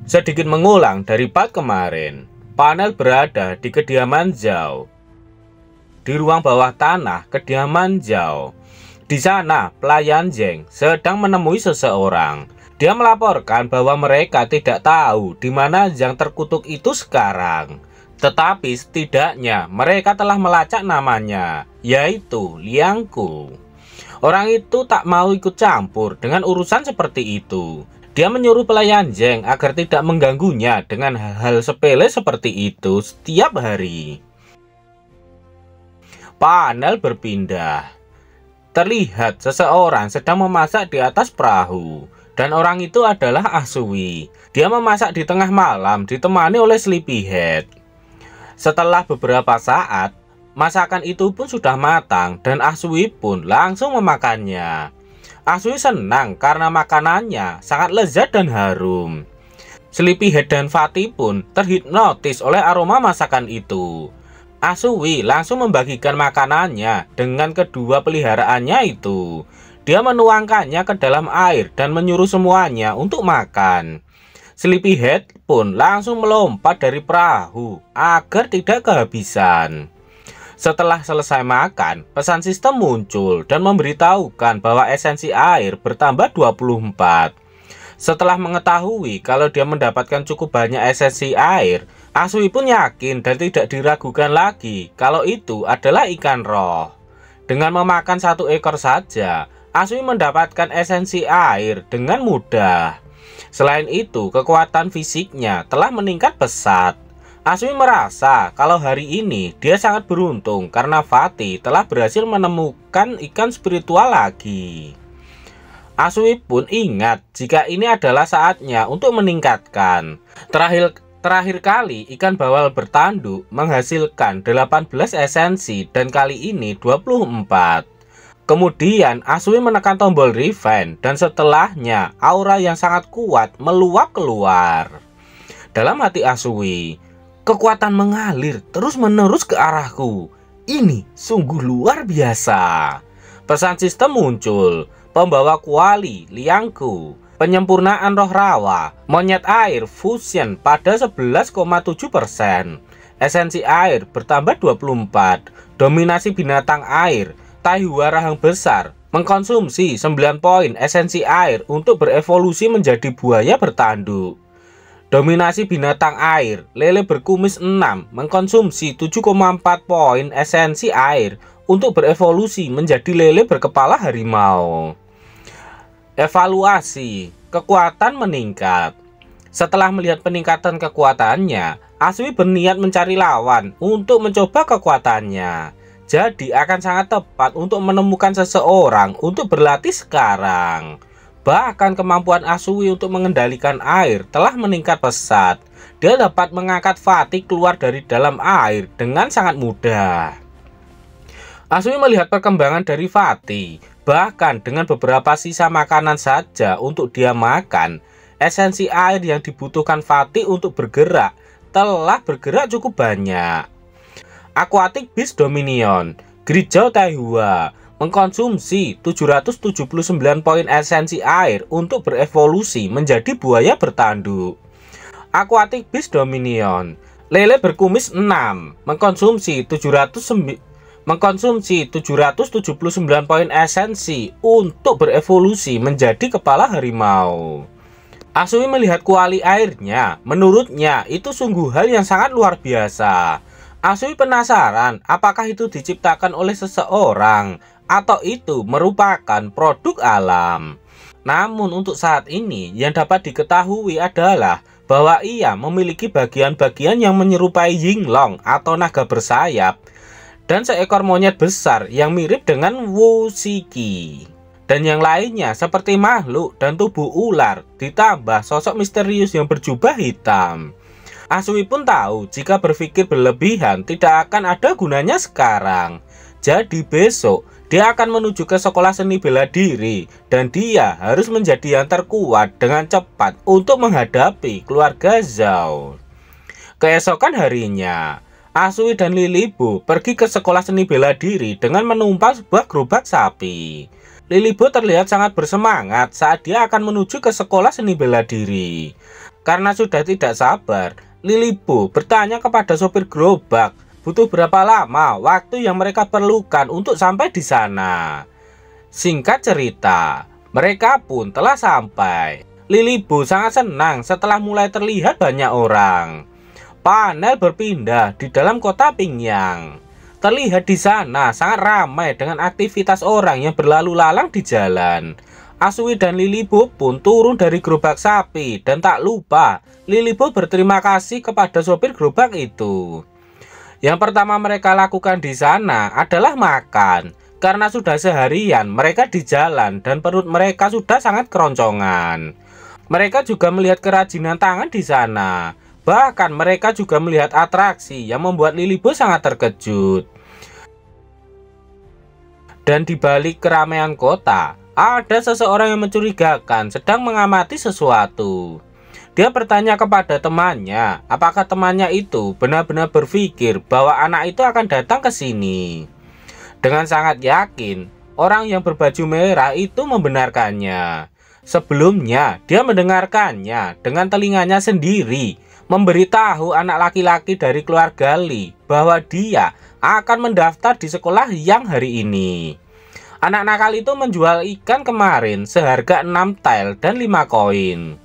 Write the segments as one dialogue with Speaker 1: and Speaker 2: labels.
Speaker 1: Sedikit mengulang dari part kemarin, Panel berada di kediaman Zhao, di ruang bawah tanah kediaman Zhao. Di sana, pelayan Zheng sedang menemui seseorang. Dia melaporkan bahwa mereka tidak tahu di mana Zhang terkutuk itu sekarang. Tetapi setidaknya mereka telah melacak namanya, yaitu Liang Ku. Orang itu tak mau ikut campur dengan urusan seperti itu. Dia menyuruh pelayan Zheng agar tidak mengganggunya dengan hal-hal sepele seperti itu setiap hari. Panel berpindah. Terlihat seseorang sedang memasak di atas perahu. Dan orang itu adalah Asui. Dia memasak di tengah malam ditemani oleh Sleepyhead. Setelah beberapa saat, masakan itu pun sudah matang dan Asui pun langsung memakannya. Asui senang karena makanannya sangat lezat dan harum. Sleepyhead dan Fatty pun terhipnotis oleh aroma masakan itu. Asui langsung membagikan makanannya dengan kedua peliharaannya itu. Dia menuangkannya ke dalam air dan menyuruh semuanya untuk makan. Sleepyhead pun langsung melompat dari perahu agar tidak kehabisan. Setelah selesai makan, pesan sistem muncul dan memberitahukan bahwa esensi air bertambah 24. Setelah mengetahui kalau dia mendapatkan cukup banyak esensi air, Asui pun yakin dan tidak diragukan lagi kalau itu adalah ikan roh. Dengan memakan satu ekor saja, Asui mendapatkan esensi air dengan mudah. Selain itu, kekuatan fisiknya telah meningkat pesat. Asui merasa kalau hari ini dia sangat beruntung karena Fatty telah berhasil menemukan ikan spiritual lagi. Asui pun ingat jika ini adalah saatnya untuk meningkatkan. Terakhir kali ikan bawal bertanduk menghasilkan 18 esensi dan kali ini 24. Kemudian Asui menekan tombol revenge dan setelahnya aura yang sangat kuat meluap keluar. Dalam hati Asui, kekuatan mengalir terus-menerus ke arahku. Ini sungguh luar biasa. Pesan sistem muncul. Pembawa kuali Liang Ku, penyempurnaan roh rawa, monyet air fusion pada 11,7%. Esensi air bertambah 24. Dominasi binatang air, Taihua rahang besar, mengkonsumsi 9 poin esensi air untuk berevolusi menjadi buaya bertanduk. Dominasi binatang air, lele berkumis 6, mengkonsumsi 7,4 poin esensi air untuk berevolusi menjadi lele berkepala harimau. Evaluasi, kekuatan meningkat. Setelah melihat peningkatan kekuatannya, Asui berniat mencari lawan untuk mencoba kekuatannya. Jadi akan sangat tepat untuk menemukan seseorang untuk berlatih sekarang. Bahkan kemampuan Asui untuk mengendalikan air telah meningkat pesat. Dia dapat mengangkat Fatty keluar dari dalam air dengan sangat mudah. Asui melihat perkembangan dari Fatty. Bahkan dengan beberapa sisa makanan saja untuk dia makan, esensi air yang dibutuhkan Fatty untuk bergerak telah bergerak cukup banyak. Aquatic Beast Dominion, Grijau Taihua, mengkonsumsi 779 poin esensi air untuk berevolusi menjadi buaya bertanduk. Aquatic Beast Dominion, lele berkumis 6, mengkonsumsi 779 poin esensi untuk berevolusi menjadi kepala harimau. Asui melihat kuali airnya, menurutnya itu sungguh hal yang sangat luar biasa. Asui penasaran apakah itu diciptakan oleh seseorang atau itu merupakan produk alam. Namun untuk saat ini yang dapat diketahui adalah bahwa ia memiliki bagian-bagian yang menyerupai Yinglong atau naga bersayap dan seekor monyet besar yang mirip dengan Wushiki. Dan yang lainnya seperti makhluk dan tubuh ular ditambah sosok misterius yang berjubah hitam. Asui pun tahu jika berpikir berlebihan tidak akan ada gunanya sekarang. Jadi besok dia akan menuju ke sekolah seni bela diri dan dia harus menjadi yang terkuat dengan cepat untuk menghadapi keluarga Zhao. Keesokan harinya, Asui dan Lilibo pergi ke sekolah seni bela diri dengan menumpang sebuah gerobak sapi. Lilibo terlihat sangat bersemangat saat dia akan menuju ke sekolah seni bela diri. Karena sudah tidak sabar, Lilibo bertanya kepada sopir gerobak butuh berapa lama waktu yang mereka perlukan untuk sampai di sana. Singkat cerita, mereka pun telah sampai. Lilibo sangat senang setelah mulai terlihat banyak orang. Panel berpindah di dalam kota Pingyang. Terlihat di sana sangat ramai dengan aktivitas orang yang berlalu lalang di jalan. Asui dan Lilibo pun turun dari gerobak sapi dan tak lupa Lilibo berterima kasih kepada sopir gerobak itu. Yang pertama mereka lakukan di sana adalah makan. Karena sudah seharian mereka di jalan dan perut mereka sudah sangat keroncongan. Mereka juga melihat kerajinan tangan di sana. Bahkan mereka juga melihat atraksi yang membuat Lilibo sangat terkejut. Dan di balik keramaian kota, ada seseorang yang mencurigakan sedang mengamati sesuatu. Dia bertanya kepada temannya, apakah temannya itu benar-benar berpikir bahwa anak itu akan datang ke sini. Dengan sangat yakin, orang yang berbaju merah itu membenarkannya. Sebelumnya, dia mendengarkannya dengan telinganya sendiri, memberitahu anak laki-laki dari keluarga Lee bahwa dia akan mendaftar di sekolah yang hari ini. Anak nakal itu menjual ikan kemarin seharga 6 tael dan 5 koin.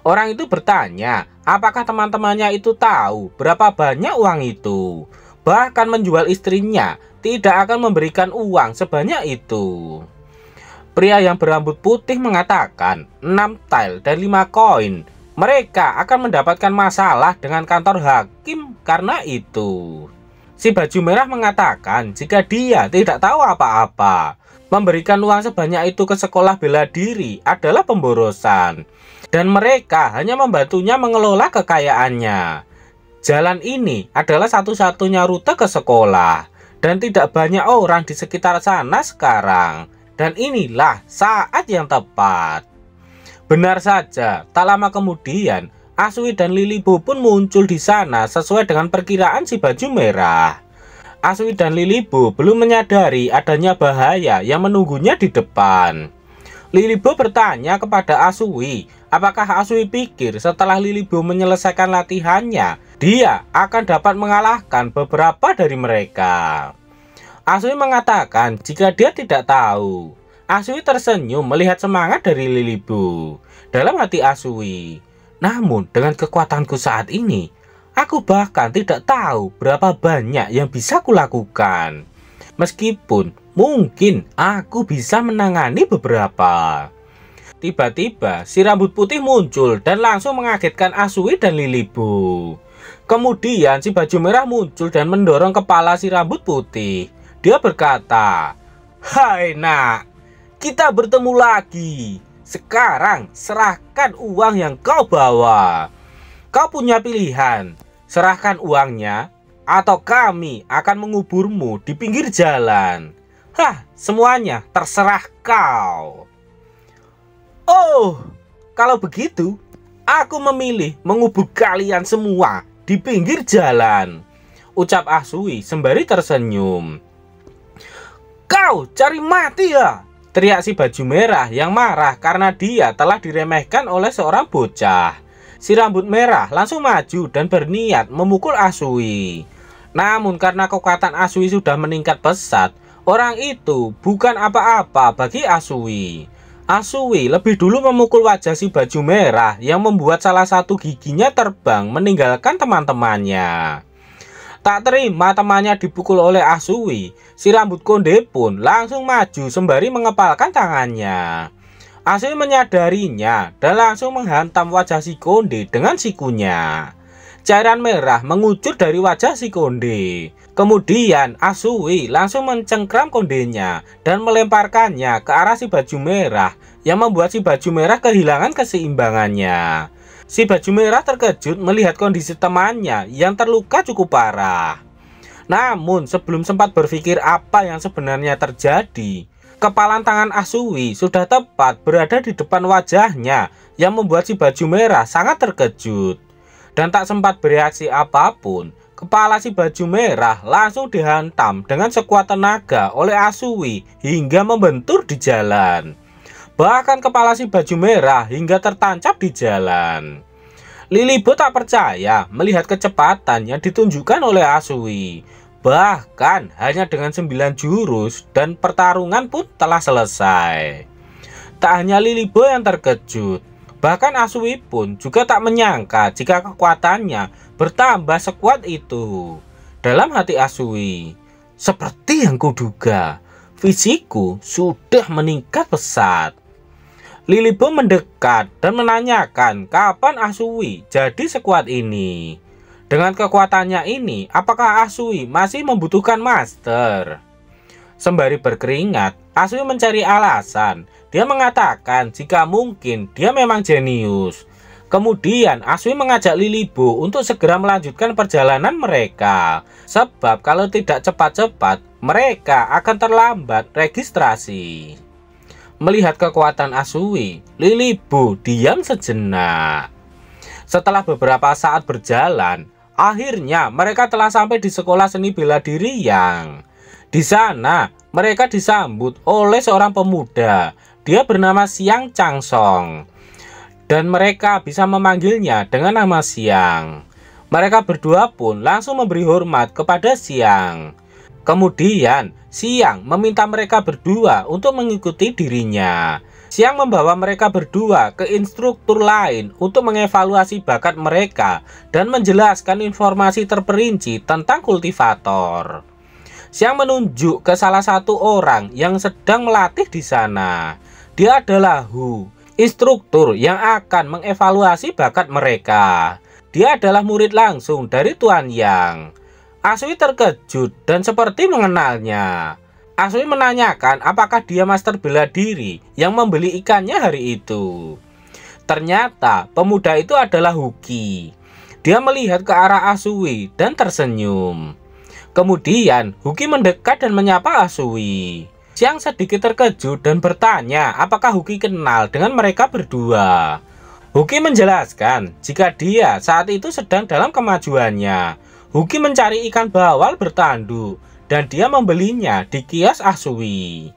Speaker 1: Orang itu bertanya, apakah teman-temannya itu tahu berapa banyak uang itu. Bahkan menjual istrinya tidak akan memberikan uang sebanyak itu. Pria yang berambut putih mengatakan 6 tael dan 5 koin. Mereka akan mendapatkan masalah dengan kantor hakim karena itu. Si baju merah mengatakan jika dia tidak tahu apa-apa, memberikan uang sebanyak itu ke sekolah bela diri adalah pemborosan. Dan mereka hanya membantunya mengelola kekayaannya. Jalan ini adalah satu-satunya rute ke sekolah. Dan tidak banyak orang di sekitar sana sekarang. Dan inilah saat yang tepat. Benar saja, tak lama kemudian, Asui dan Lilibo pun muncul di sana sesuai dengan perkiraan si baju merah. Asui dan Lilibo belum menyadari adanya bahaya yang menunggunya di depan. Lilibo bertanya kepada Asui, apakah Asui pikir setelah Lilibo menyelesaikan latihannya, dia akan dapat mengalahkan beberapa dari mereka. Asui mengatakan jika dia tidak tahu. Asui tersenyum melihat semangat dari Lilibo. Dalam hati Asui, namun dengan kekuatanku saat ini, aku bahkan tidak tahu berapa banyak yang bisa kulakukan. Meskipun mungkin aku bisa menangani beberapa. Tiba-tiba si rambut putih muncul dan langsung mengagetkan Asui dan Lilibo. Kemudian si baju merah muncul dan mendorong kepala si rambut putih. Dia berkata, "Hai nak, kita bertemu lagi. Sekarang serahkan uang yang kau bawa. Kau punya pilihan, serahkan uangnya atau kami akan menguburmu di pinggir jalan. Hah, semuanya terserah kau." "Oh, kalau begitu, aku memilih mengubur kalian semua di pinggir jalan," ucap Asui sembari tersenyum. "Kau cari mati ya?" teriak si baju merah yang marah karena dia telah diremehkan oleh seorang bocah. Si rambut merah langsung maju dan berniat memukul Asui. Namun karena kekuatan Asui sudah meningkat pesat, orang itu bukan apa-apa bagi Asui. Asui lebih dulu memukul wajah si baju merah yang membuat salah satu giginya terbang meninggalkan teman-temannya. Tak terima temannya dipukul oleh Asui, si rambut konde pun langsung maju sembari mengepalkan tangannya. Asui menyadarinya dan langsung menghantam wajah si konde dengan sikunya. Cairan merah mengucur dari wajah si konde. Kemudian Asui langsung mencengkram kondenya dan melemparkannya ke arah si baju merah yang membuat si baju merah kehilangan keseimbangannya. Si baju merah terkejut melihat kondisi temannya yang terluka cukup parah. Namun sebelum sempat berpikir apa yang sebenarnya terjadi, kepalan tangan Asui sudah tepat berada di depan wajahnya yang membuat si baju merah sangat terkejut. Dan tak sempat bereaksi apapun, kepala si baju merah langsung dihantam dengan sekuat tenaga oleh Asui hingga membentur di jalan. Bahkan kepala si baju merah hingga tertancap di jalan. Lilibo tak percaya melihat kecepatan yang ditunjukkan oleh Asui. Bahkan hanya dengan 9 jurus dan pertarungan pun telah selesai. Tak hanya Lilibo yang terkejut, bahkan Asui pun juga tak menyangka jika kekuatannya bertambah sekuat itu. Dalam hati Asui, seperti yang kuduga, fisikku sudah meningkat pesat. Lilibo mendekat dan menanyakan kapan Asui jadi sekuat ini. Dengan kekuatannya ini, apakah Asui masih membutuhkan master? Sembari berkeringat, Asui mencari alasan. Dia mengatakan jika mungkin dia memang jenius. Kemudian Asui mengajak Lilibo untuk segera melanjutkan perjalanan mereka. Sebab kalau tidak cepat-cepat, mereka akan terlambat registrasi. Melihat kekuatan Asui, Lilibo diam sejenak. Setelah beberapa saat berjalan, akhirnya mereka telah sampai di sekolah seni bela diri yang di sana mereka disambut oleh seorang pemuda. Dia bernama Xiang Changsong dan mereka bisa memanggilnya dengan nama Xiang. Mereka berdua pun langsung memberi hormat kepada Xiang. Kemudian Xiang meminta mereka berdua untuk mengikuti dirinya. Xiang membawa mereka berdua ke instruktur lain untuk mengevaluasi bakat mereka dan menjelaskan informasi terperinci tentang kultivator. Xiang menunjuk ke salah satu orang yang sedang melatih di sana. Dia adalah Hu, instruktur yang akan mengevaluasi bakat mereka. Dia adalah murid langsung dari Tuan Yang. Asui terkejut dan seperti mengenalnya. Asui menanyakan apakah dia master bela diri yang membeli ikannya hari itu. Ternyata pemuda itu adalah Huki. Dia melihat ke arah Asui dan tersenyum. Kemudian Huki mendekat dan menyapa Asui. Xiang sedikit terkejut dan bertanya apakah Huki kenal dengan mereka berdua. Huki menjelaskan jika dia saat itu sedang dalam kemajuannya. Huki mencari ikan bawal bertanduk dan dia membelinya di kios Asui.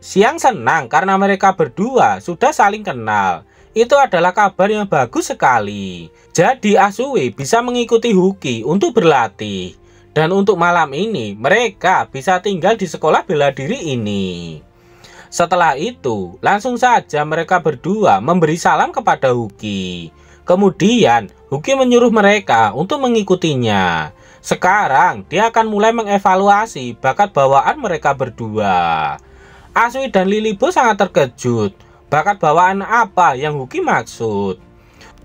Speaker 1: Xiang senang karena mereka berdua sudah saling kenal. Itu adalah kabar yang bagus sekali. Jadi Asui bisa mengikuti Huki untuk berlatih. Dan untuk malam ini mereka bisa tinggal di sekolah bela diri ini. Setelah itu langsung saja mereka berdua memberi salam kepada Huki. Kemudian Huki menyuruh mereka untuk mengikutinya. Sekarang dia akan mulai mengevaluasi bakat bawaan mereka berdua. Asui dan Lilibo sangat terkejut. Bakat bawaan apa yang Huki maksud?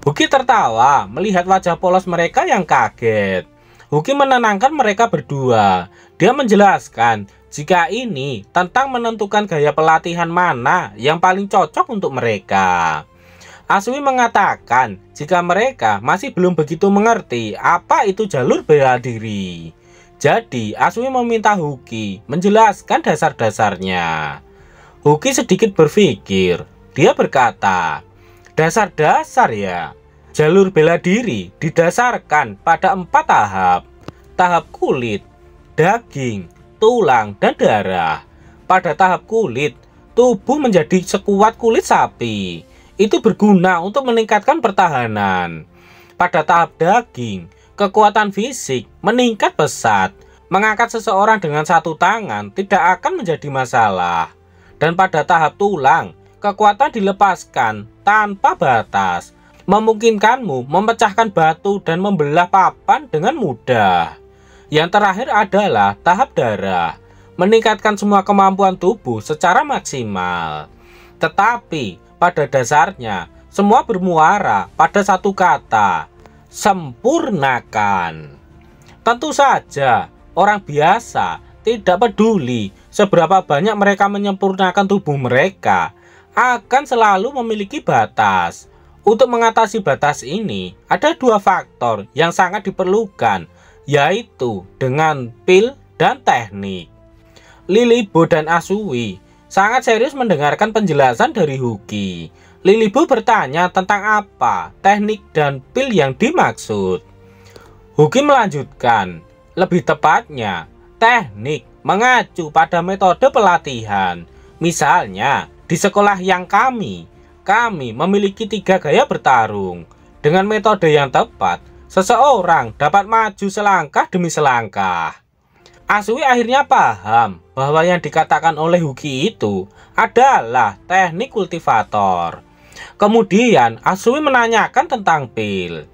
Speaker 1: Huki tertawa melihat wajah polos mereka yang kaget. Huki menenangkan mereka berdua. Dia menjelaskan jika ini tentang menentukan gaya pelatihan mana yang paling cocok untuk mereka. Asui mengatakan jika mereka masih belum begitu mengerti apa itu jalur bela diri. Jadi Asui meminta Huki menjelaskan dasar-dasarnya. Huki sedikit berpikir. Dia berkata, dasar-dasar ya. Jalur bela diri didasarkan pada 4 tahap. Tahap kulit, daging, tulang, dan darah. Pada tahap kulit, tubuh menjadi sekuat kulit sapi. Itu berguna untuk meningkatkan pertahanan. Pada tahap daging, kekuatan fisik meningkat pesat. Mengangkat seseorang dengan 1 tangan tidak akan menjadi masalah. Dan pada tahap tulang, kekuatan dilepaskan tanpa batas. Memungkinkanmu memecahkan batu dan membelah papan dengan mudah. Yang terakhir adalah tahap darah. Meningkatkan semua kemampuan tubuh secara maksimal. Tetapi pada dasarnya, semua bermuara pada satu kata, sempurnakan. Tentu saja, orang biasa tidak peduli seberapa banyak mereka menyempurnakan tubuh mereka, akan selalu memiliki batas. Untuk mengatasi batas ini, ada 2 faktor yang sangat diperlukan, yaitu dengan pil dan teknik. Lilibo dan Asui sangat serius mendengarkan penjelasan dari Huki. Lilibo bertanya tentang apa teknik dan pil yang dimaksud. Huki melanjutkan, lebih tepatnya, teknik mengacu pada metode pelatihan. Misalnya, di sekolah yang kami memiliki 3 gaya bertarung. Dengan metode yang tepat, seseorang dapat maju selangkah demi selangkah. Asui akhirnya paham bahwa yang dikatakan oleh Huki itu adalah teknik kultivator. Kemudian Asui menanyakan tentang pil.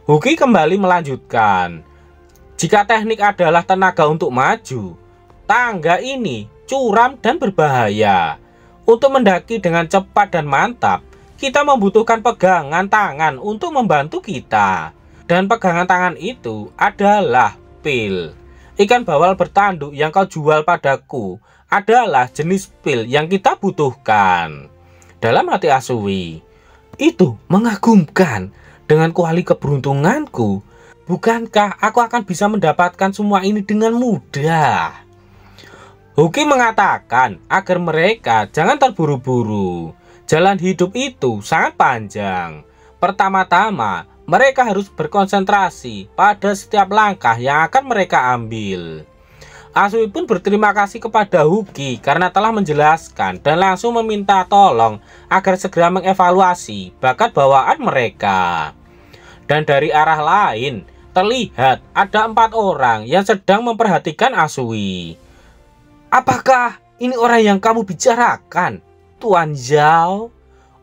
Speaker 1: Huki kembali melanjutkan, jika teknik adalah tenaga untuk maju, tangga ini curam dan berbahaya. Untuk mendaki dengan cepat dan mantap, kita membutuhkan pegangan tangan untuk membantu kita. Dan pegangan tangan itu adalah pil. Ikan bawal bertanduk yang kau jual padaku adalah jenis pil yang kita butuhkan. Dalam hati Asui, itu mengagumkan. Dengan kuali keberuntunganku, bukankah aku akan bisa mendapatkan semua ini dengan mudah? Huki mengatakan agar mereka jangan terburu-buru. Jalan hidup itu sangat panjang. Pertama-tama, mereka harus berkonsentrasi pada setiap langkah yang akan mereka ambil. Asui pun berterima kasih kepada Huki karena telah menjelaskan dan langsung meminta tolong agar segera mengevaluasi bakat bawaan mereka. Dan dari arah lain, terlihat ada 4 orang yang sedang memperhatikan Asui. Apakah ini orang yang kamu bicarakan, Tuan Zhao?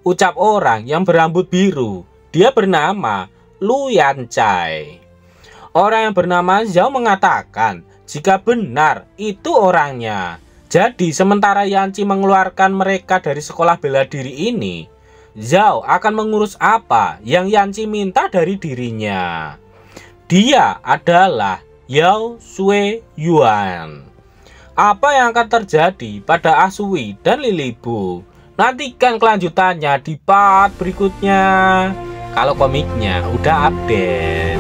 Speaker 1: Ucap orang yang berambut biru. Dia bernama Lu Yancai. Orang yang bernama Zhao mengatakan jika benar itu orangnya. Jadi sementara Yanci mengeluarkan mereka dari sekolah bela diri ini, Zhao akan mengurus apa yang Yanci minta dari dirinya. Dia adalah Yao Sui Yuan. Apa yang akan terjadi pada Asui dan Lilibu? Nantikan kelanjutannya di part berikutnya. Kalau komiknya udah update.